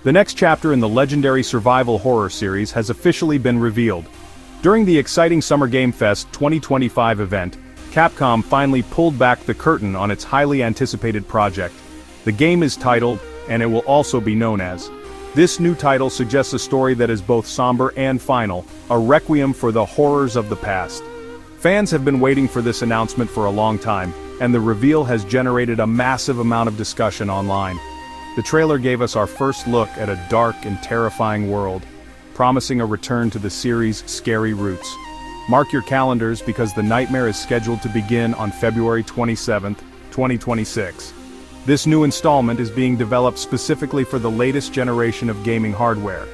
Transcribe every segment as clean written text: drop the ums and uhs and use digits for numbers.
The next chapter in the legendary survival horror series has officially been revealed. During the exciting Summer Game Fest 2025 event, Capcom finally pulled back the curtain on its highly anticipated project. The game is titled, and it will also be known as. This new title suggests a story that is both somber and final, a requiem for the horrors of the past. Fans have been waiting for this announcement for a long time, and the reveal has generated a massive amount of discussion online. The trailer gave us our first look at a dark and terrifying world, promising a return to the series' scary roots. Mark your calendars because the nightmare is scheduled to begin on February 27, 2026. This new installment is being developed specifically for the latest generation of gaming hardware.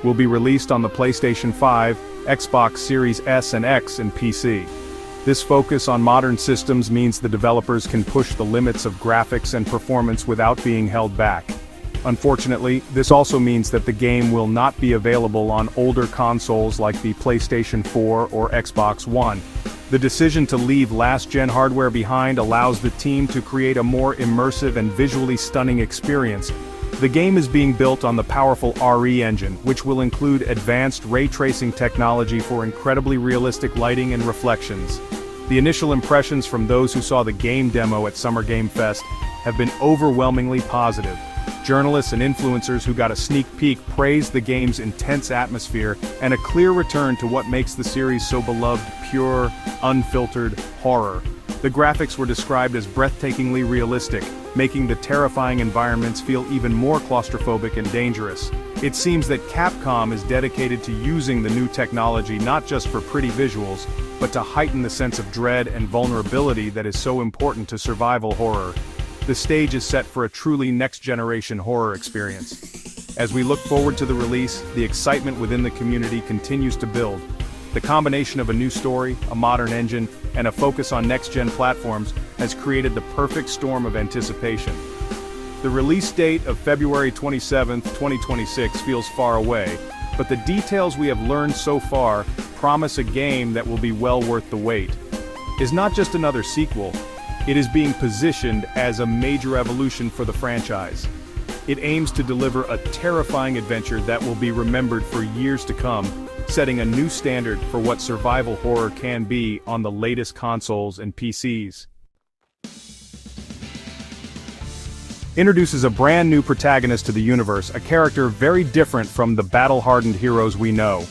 Will be released on the PlayStation 5, Xbox Series S and X and PC. This focus on modern systems means the developers can push the limits of graphics and performance without being held back. Unfortunately, this also means that the game will not be available on older consoles like the PlayStation 4 or Xbox One. The decision to leave last-gen hardware behind allows the team to create a more immersive and visually stunning experience. The game is being built on the powerful RE engine, which will include advanced ray tracing technology for incredibly realistic lighting and reflections. The initial impressions from those who saw the game demo at Summer Game Fest have been overwhelmingly positive. Journalists and influencers who got a sneak peek praised the game's intense atmosphere and a clear return to what makes the series so beloved: pure, unfiltered horror. The graphics were described as breathtakingly realistic, making the terrifying environments feel even more claustrophobic and dangerous. It seems that Capcom is dedicated to using the new technology not just for pretty visuals, but to heighten the sense of dread and vulnerability that is so important to survival horror. The stage is set for a truly next-generation horror experience. As we look forward to the release, the excitement within the community continues to build. The combination of a new story, a modern engine, and a focus on next-gen platforms has created the perfect storm of anticipation. The release date of February 27, 2026 feels far away, but the details we have learned so far promise a game that will be well worth the wait. It's not just another sequel, it is being positioned as a major evolution for the franchise. It aims to deliver a terrifying adventure that will be remembered for years to come, setting a new standard for what survival horror can be on the latest consoles and PCs. Introduces a brand new protagonist to the universe, a character very different from the battle-hardened heroes we know.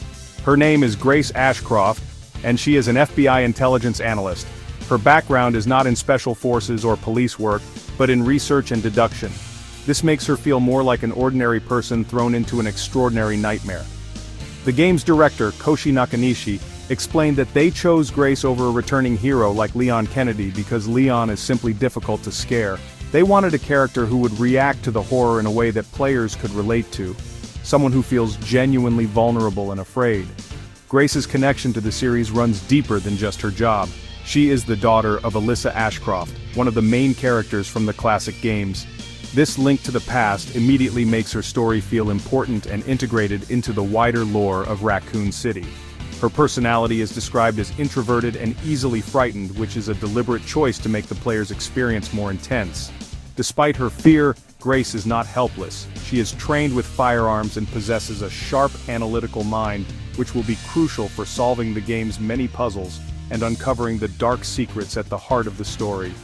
Her name is Grace Ashcroft, and she is an FBI intelligence analyst. Her background is not in special forces or police work, but in research and deduction. This makes her feel more like an ordinary person thrown into an extraordinary nightmare. The game's director, Koshi Nakanishi, explained that they chose Grace over a returning hero like Leon Kennedy because Leon is simply difficult to scare. They wanted a character who would react to the horror in a way that players could relate to. Someone who feels genuinely vulnerable and afraid. Grace's connection to the series runs deeper than just her job. She is the daughter of Alyssa Ashcroft, one of the main characters from the classic games. This link to the past immediately makes her story feel important and integrated into the wider lore of Raccoon City. Her personality is described as introverted and easily frightened, which is a deliberate choice to make the player's experience more intense. Despite her fear, Grace is not helpless. She is trained with firearms and possesses a sharp analytical mind, which will be crucial for solving the game's many puzzles and uncovering the dark secrets at the heart of the story.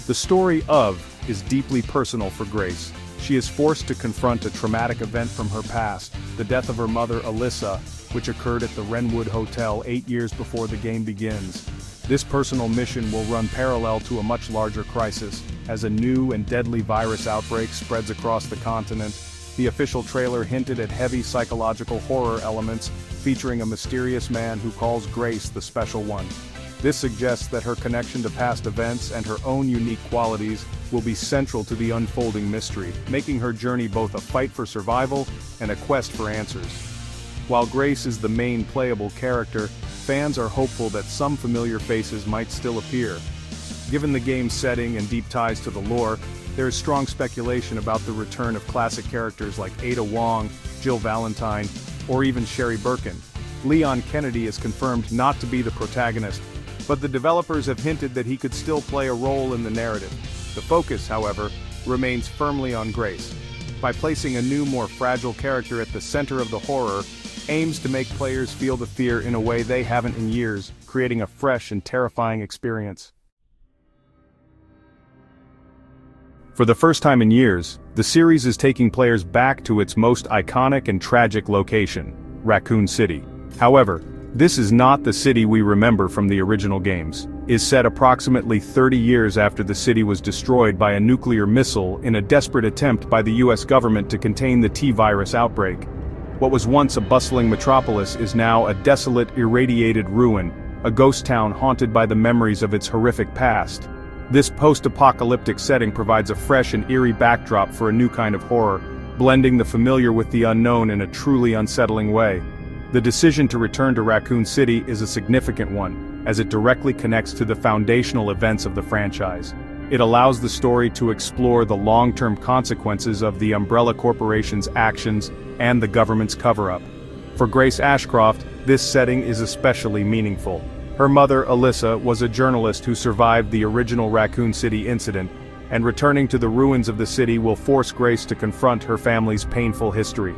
The story of is deeply personal for Grace. She is forced to confront a traumatic event from her past, the death of her mother Alyssa, which occurred at the Wrenwood Hotel 8 years before the game begins. This personal mission will run parallel to a much larger crisis, as a new and deadly virus outbreak spreads across the continent. The official trailer hinted at heavy psychological horror elements, featuring a mysterious man who calls Grace the Special One. This suggests that her connection to past events and her own unique qualities will be central to the unfolding mystery, making her journey both a fight for survival and a quest for answers. While Grace is the main playable character, fans are hopeful that some familiar faces might still appear. Given the game's setting and deep ties to the lore, there is strong speculation about the return of classic characters like Ada Wong, Jill Valentine, or even Sherry Birkin. Leon Kennedy is confirmed not to be the protagonist, but the developers have hinted that he could still play a role in the narrative. The focus, however, remains firmly on Grace. by placing a new, more fragile character at the center of the horror, aims to make players feel the fear in a way they haven't in years, creating a fresh and terrifying experience. For the first time in years, the series is taking players back to its most iconic and tragic location, Raccoon City. However, this is not the city we remember from the original games. It is set approximately 30 years after the city was destroyed by a nuclear missile in a desperate attempt by the US government to contain the T-virus outbreak. What was once a bustling metropolis is now a desolate, irradiated ruin, a ghost town haunted by the memories of its horrific past. This post-apocalyptic setting provides a fresh and eerie backdrop for a new kind of horror, blending the familiar with the unknown in a truly unsettling way. The decision to return to Raccoon City is a significant one, as it directly connects to the foundational events of the franchise. It allows the story to explore the long-term consequences of the Umbrella Corporation's actions and the government's cover-up. For Grace Ashcroft, this setting is especially meaningful. Her mother, Alyssa, was a journalist who survived the original Raccoon City incident, and returning to the ruins of the city will force Grace to confront her family's painful history.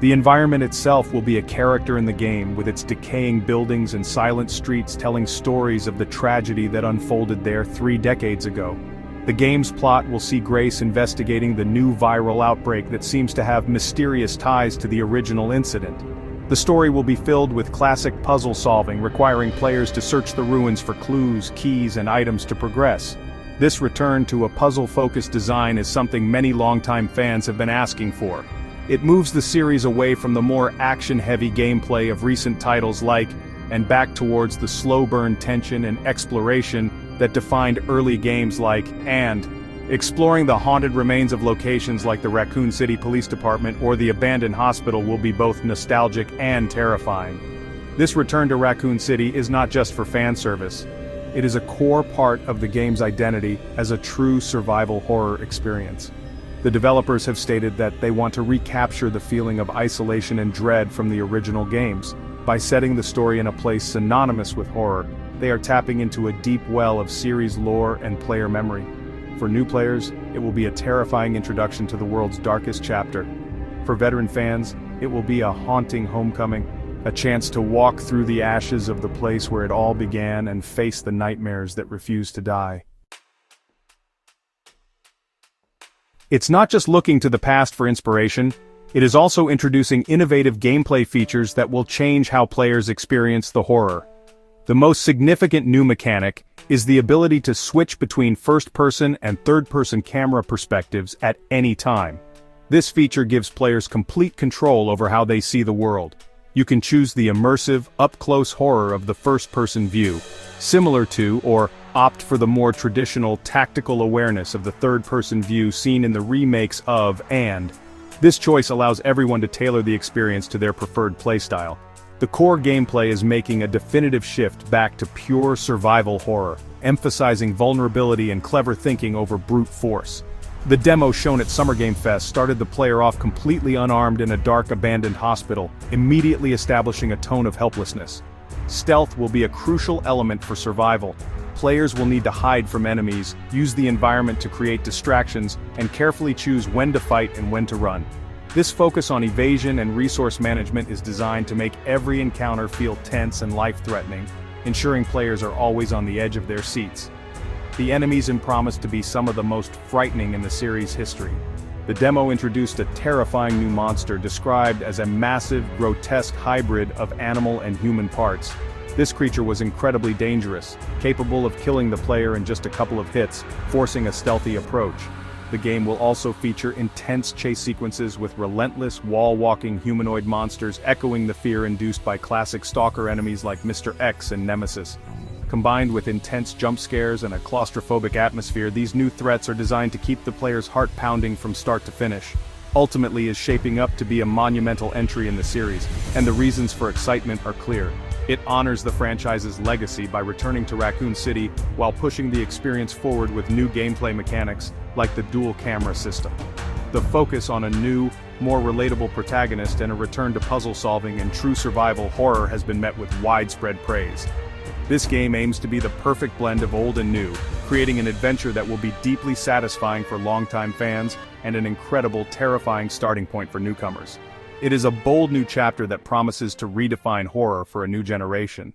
The environment itself will be a character in the game, with its decaying buildings and silent streets telling stories of the tragedy that unfolded there 3 decades ago. The game's plot will see Grace investigating the new viral outbreak that seems to have mysterious ties to the original incident. The story will be filled with classic puzzle solving, requiring players to search the ruins for clues, keys, and items to progress. This return to a puzzle-focused design is something many longtime fans have been asking for. It moves the series away from the more action-heavy gameplay of recent titles like, and back towards the slow-burn tension and exploration that defined early games like, and. Exploring the haunted remains of locations like the Raccoon City Police Department or the abandoned hospital will be both nostalgic and terrifying. This return to Raccoon City is not just for fan service. It is a core part of the game's identity as a true survival horror experience. The developers have stated that they want to recapture the feeling of isolation and dread from the original games. By setting the story in a place synonymous with horror, they are tapping into a deep well of series lore and player memory. For new players, it will be a terrifying introduction to the world's darkest chapter. For veteran fans, it will be a haunting homecoming, a chance to walk through the ashes of the place where it all began and face the nightmares that refuse to die. It's not just looking to the past for inspiration, it is also introducing innovative gameplay features that will change how players experience the horror. The most significant new mechanic is the ability to switch between first-person and third-person camera perspectives at any time. This feature gives players complete control over how they see the world. You can choose the immersive, up-close horror of the first-person view, similar to, or opt for the more traditional tactical awareness of the third-person view seen in the remakes of and. This choice allows everyone to tailor the experience to their preferred playstyle. The core gameplay is making a definitive shift back to pure survival horror, emphasizing vulnerability and clever thinking over brute force. The demo shown at Summer Game Fest started the player off completely unarmed in a dark abandoned hospital, immediately establishing a tone of helplessness. Stealth will be a crucial element for survival. Players will need to hide from enemies, use the environment to create distractions, and carefully choose when to fight and when to run. This focus on evasion and resource management is designed to make every encounter feel tense and life-threatening, ensuring players are always on the edge of their seats. The enemies promise to be some of the most frightening in the series' history. The demo introduced a terrifying new monster described as a massive, grotesque hybrid of animal and human parts. This creature was incredibly dangerous, capable of killing the player in just a couple of hits, forcing a stealthy approach. The game will also feature intense chase sequences with relentless, wall-walking humanoid monsters echoing the fear induced by classic stalker enemies like Mr. X and Nemesis. Combined with intense jump scares and a claustrophobic atmosphere, these new threats are designed to keep the player's heart pounding from start to finish. Ultimately is shaping up to be a monumental entry in the series, and the reasons for excitement are clear. It honors the franchise's legacy by returning to Raccoon City while pushing the experience forward with new gameplay mechanics, like the dual camera system. The focus on a new, more relatable protagonist and a return to puzzle solving and true survival horror has been met with widespread praise. This game aims to be the perfect blend of old and new, creating an adventure that will be deeply satisfying for longtime fans and an incredible, terrifying starting point for newcomers. It is a bold new chapter that promises to redefine horror for a new generation.